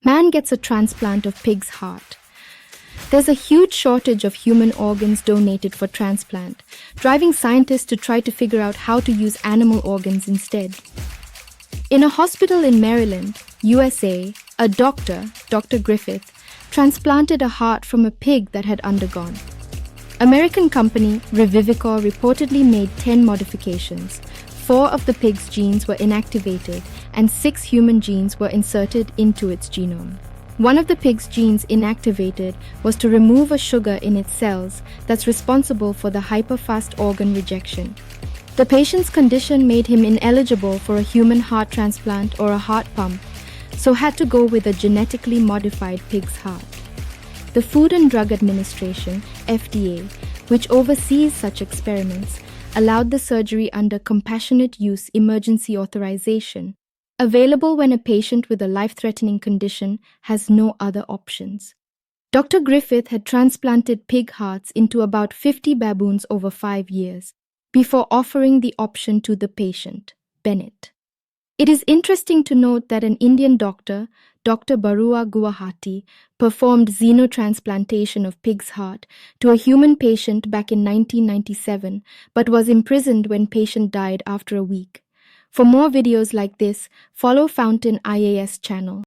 Man gets a transplant of pig's heart. There's a huge shortage of human organs donated for transplant, driving scientists to try to figure out how to use animal organs instead. In a hospital in Maryland, USA, a doctor, Dr. Griffith, transplanted a heart from a pig that had undergone. American company Revivicor reportedly made 10 modifications. 4 of the pig's genes were inactivated and 6 human genes were inserted into its genome. One of the pig's genes inactivated was to remove a sugar in its cells that's responsible for the hyperfast organ rejection. The patient's condition made him ineligible for a human heart transplant or a heart pump, so had to go with a genetically modified pig's heart. The Food and Drug Administration, FDA, which oversees such experiments, allowed the surgery under compassionate use emergency authorization, available when a patient with a life-threatening condition has no other options. Dr. Griffith had transplanted pig hearts into about 50 baboons over 5 years before offering the option to the patient, Bennett. It is interesting to note that an Indian doctor, Dr. Barua Guwahati, performed xenotransplantation of pig's heart to a human patient back in 1997, but was imprisoned when patient died after a week. For more videos like this, follow Fountain IAS channel.